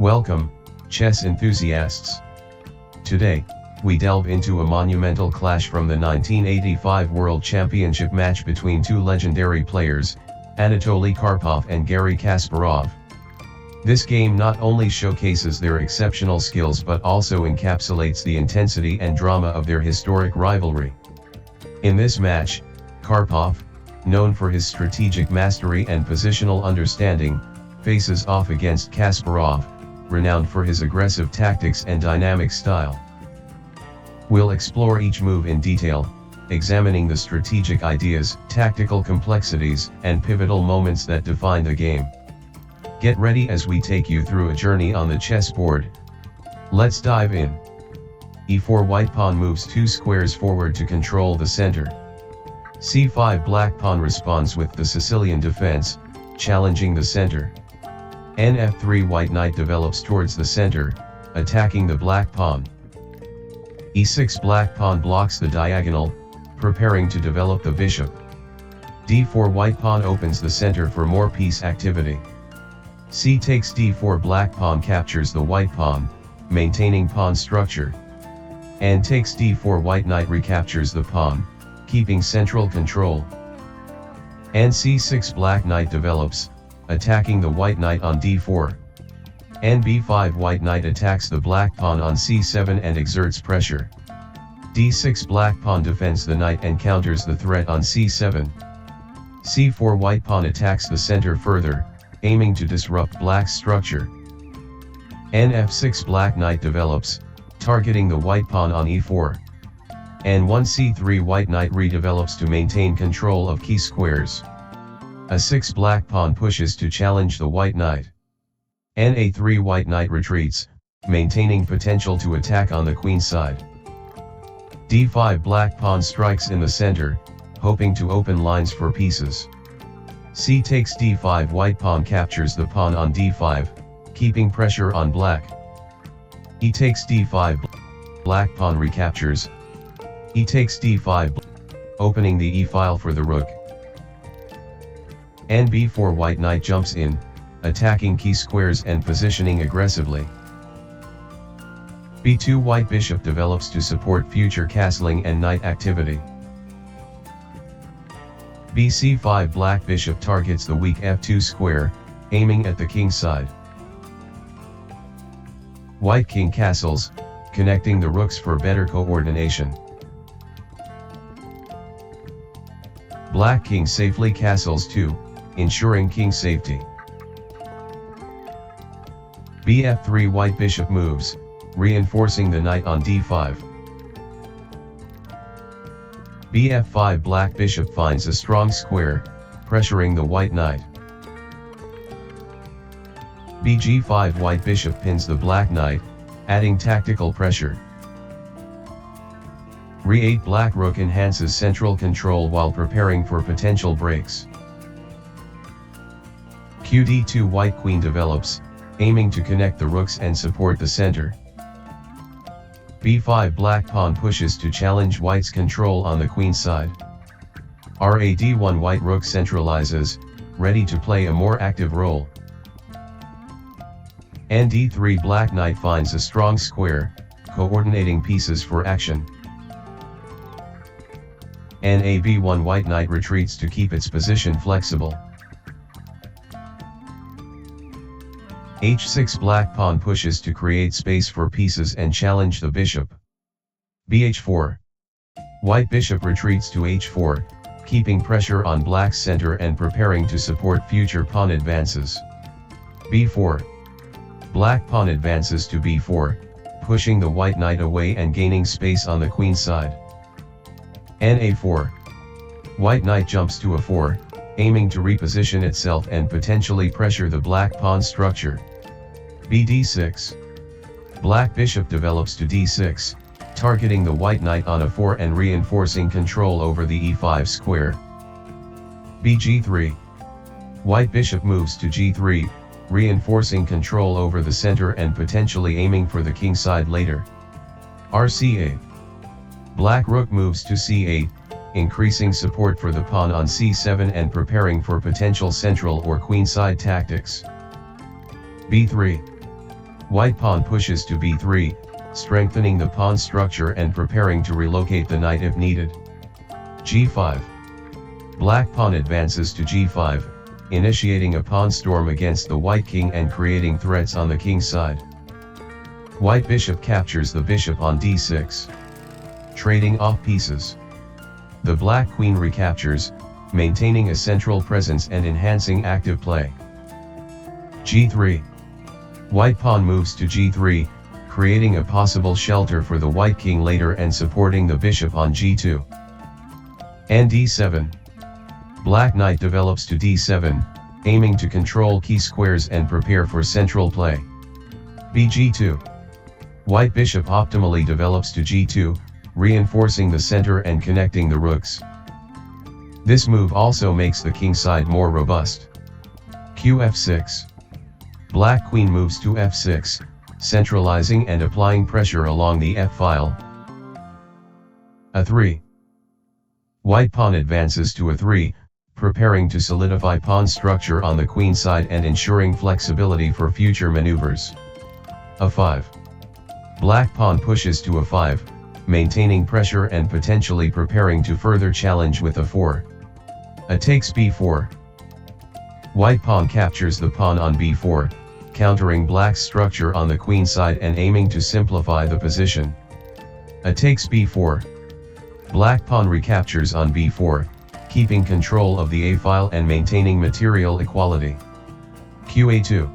Welcome, chess enthusiasts. Today, we delve into a monumental clash from the 1985 World Championship match between two legendary players, Anatoly Karpov and Garry Kasparov. This game not only showcases their exceptional skills but also encapsulates the intensity and drama of their historic rivalry. In this match, Karpov, known for his strategic mastery and positional understanding, faces off against Kasparov, renowned for his aggressive tactics and dynamic style. We'll explore each move in detail, examining the strategic ideas, tactical complexities, and pivotal moments that define the game. Get ready as we take you through a journey on the chessboard. Let's dive in. e4 white pawn moves 2 squares forward to control the center. c5 black pawn responds with the Sicilian Defense, challenging the center. Nf3 white knight develops towards the center, attacking the black pawn. e6 black pawn blocks the diagonal, preparing to develop the bishop. d4 white pawn opens the center for more piece activity. c takes d4 black pawn captures the white pawn, maintaining pawn structure. And takes d4 white knight recaptures the pawn, keeping central control. And c6 black knight develops, attacking the white knight on d4. And b5 white knight attacks the black pawn on c7 and exerts pressure. d6 black pawn defends the knight and counters the threat on c7. c4 white pawn attacks the center further, aiming to disrupt black's structure. Nf6 black knight develops, targeting the white pawn on e4. And 1c3 white knight redevelops to maintain control of key squares. a6 black pawn pushes to challenge the white knight. na3 white knight retreats, maintaining potential to attack on the queen side. d5 black pawn strikes in the center, hoping to open lines for pieces. c takes d5 white pawn captures the pawn on d5, keeping pressure on black. e takes d5 black pawn recaptures. e takes d5 opening the e-file for the rook. And b4 white knight jumps in, attacking key squares and positioning aggressively. b2 white bishop develops to support future castling and knight activity. bc5 black bishop targets the weak f2 square, aiming at the king side. White king castles, connecting the rooks for better coordination. Black king safely castles too, ensuring king safety. bf3 white bishop moves, reinforcing the knight on d5. bf5 black bishop finds a strong square, pressuring the white knight. bg5 white bishop pins the black knight, adding tactical pressure. re8 black rook enhances central control while preparing for potential breaks. qd2 white queen develops, aiming to connect the rooks and support the center. b5 black pawn pushes to challenge white's control on the queen side. rad1 white rook centralizes, ready to play a more active role. And d3 black knight finds a strong square, coordinating pieces for action. And ab1 white knight retreats to keep its position flexible. h6 black pawn pushes to create space for pieces and challenge the bishop. bh4. White bishop retreats to h4, keeping pressure on black's center and preparing to support future pawn advances. b4. Black pawn advances to b4, pushing the white knight away and gaining space on the queen side. na4. White knight jumps to a4, aiming to reposition itself and potentially pressure the black pawn structure. bd6. Black bishop develops to d6, targeting the white knight on a4 and reinforcing control over the e5 square. bg3. White bishop moves to g3, reinforcing control over the center and potentially aiming for the king side later. rca. Black rook moves to c8, increasing support for the pawn on c7 and preparing for potential central or queenside tactics. b3. White pawn pushes to b3, strengthening the pawn structure and preparing to relocate the knight if needed. g5. Black pawn advances to g5, initiating a pawn storm against the white king and creating threats on the king's side. White bishop captures the bishop on d6. Trading off pieces. The black queen recaptures, maintaining a central presence and enhancing active play. g3. White pawn moves to g3, creating a possible shelter for the white king later and supporting the bishop on g2. And d7. Black knight develops to d7, aiming to control key squares and prepare for central play. bg2. White bishop optimally develops to g2, reinforcing the center and connecting the rooks. This move also makes the king side more robust. qf6. Black queen moves to f6, centralizing and applying pressure along the f-file. a3. White pawn advances to a3, preparing to solidify pawn structure on the queen side and ensuring flexibility for future maneuvers. a5. Black pawn pushes to a5, maintaining pressure and potentially preparing to further challenge with a4. A takes b4. White pawn captures the pawn on b4, countering black's structure on the queen side and aiming to simplify the position. A takes b4. Black pawn recaptures on b4, keeping control of the a-file and maintaining material equality. qa2.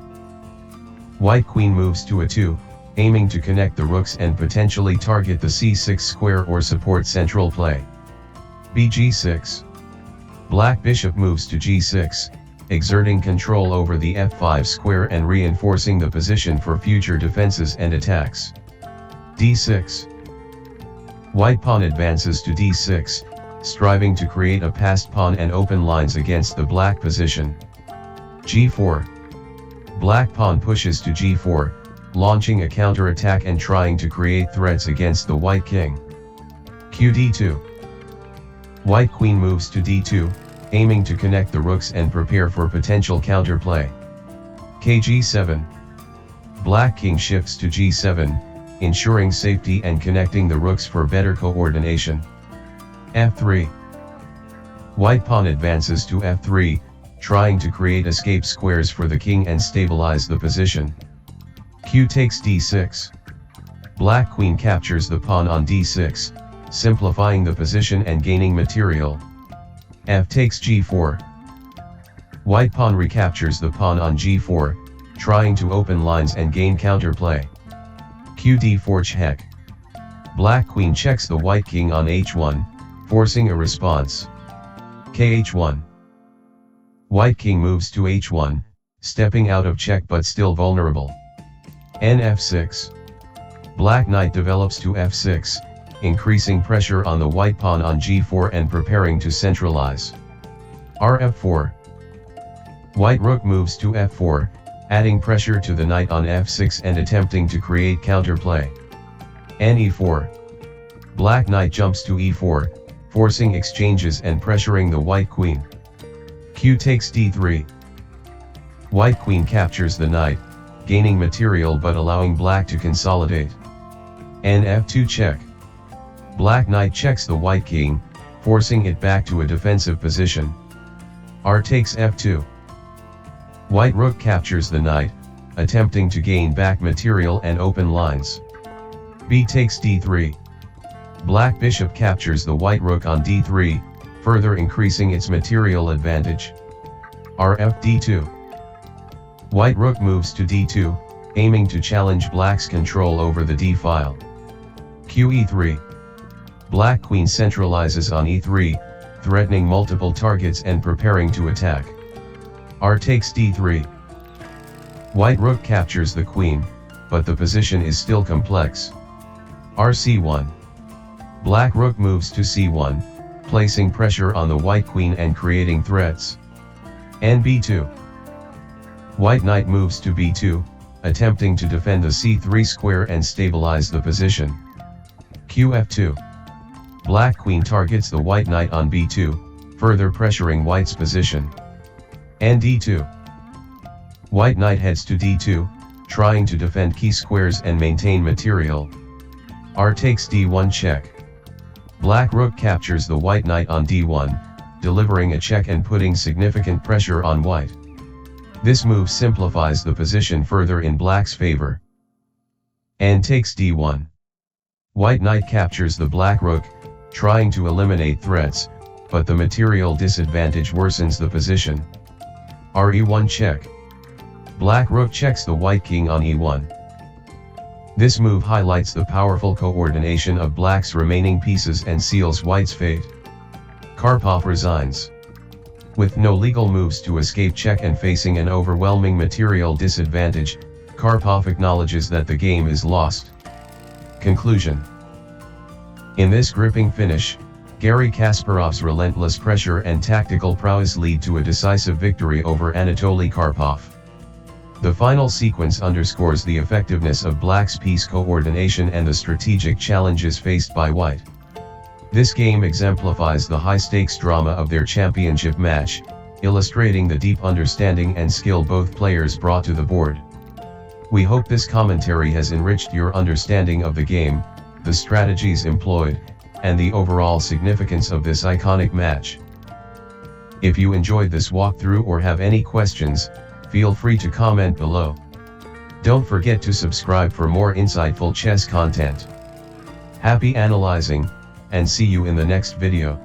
White queen moves to a2, aiming to connect the rooks and potentially target the c6 square or support central play. bg6. Black bishop moves to g6, exerting control over the f5 square and reinforcing the position for future defenses and attacks. d6. White pawn advances to d6, striving to create a passed pawn and open lines against the black position. g4. Black pawn pushes to g4, launching a counter-attack and trying to create threats against the white king. qd2. White queen moves to d2, aiming to connect the rooks and prepare for potential counterplay. kg7. Black king shifts to g7, ensuring safety and connecting the rooks for better coordination. f3. White pawn advances to f3, trying to create escape squares for the king and stabilize the position. q takes d6. Black queen captures the pawn on d6, simplifying the position and gaining material. f takes g4. White pawn recaptures the pawn on g4, trying to open lines and gain counterplay. qd4 check. Black queen checks the white king on h1, forcing a response. kh1. White king moves to h1, stepping out of check but still vulnerable. nf6. Black knight develops to f6, increasing pressure on the white pawn on g4 and preparing to centralize. rf4. White rook moves to f4, adding pressure to the knight on f6 and attempting to create counterplay. ne4. Black knight jumps to e4, forcing exchanges and pressuring the white queen. q takes d3. White queen captures the knight, gaining material but allowing black to consolidate. nf2 check. Black knight checks the white king, forcing it back to a defensive position. r takes f2. White rook captures the knight, attempting to gain back material and open lines. b takes d3. Black bishop captures the white rook on d3, further increasing its material advantage. rf d2. White rook moves to d2, aiming to challenge black's control over the d-file. qe3. Black queen centralizes on e3, threatening multiple targets and preparing to attack. r takes d3. White rook captures the queen, but the position is still complex. rc1. Black rook moves to c1, placing pressure on the white queen and creating threats. nb2. White knight moves to b2, attempting to defend the c3 square and stabilize the position. qf2. Black queen targets the white knight on b2, further pressuring white's position. nd2. White knight heads to d2, trying to defend key squares and maintain material. R takes d1 check. Black rook captures the white knight on d1, delivering a check and putting significant pressure on white. This move simplifies the position further in black's favor. And takes d1. White knight captures the black rook, trying to eliminate threats, but the material disadvantage worsens the position. re1 check. Black rook checks the white king on e1. This move highlights the powerful coordination of black's remaining pieces and seals white's fate. Karpov resigns. With no legal moves to escape check and facing an overwhelming material disadvantage, Karpov acknowledges that the game is lost. Conclusion. In this gripping finish, Garry Kasparov's relentless pressure and tactical prowess lead to a decisive victory over Anatoly Karpov. The final sequence underscores the effectiveness of black's piece coordination and the strategic challenges faced by white. This game exemplifies the high-stakes drama of their championship match, illustrating the deep understanding and skill both players brought to the board. We hope this commentary has enriched your understanding of the game, the strategies employed, and the overall significance of this iconic match. If you enjoyed this walkthrough or have any questions, feel free to comment below. Don't forget to subscribe for more insightful chess content. Happy analyzing, and see you in the next video.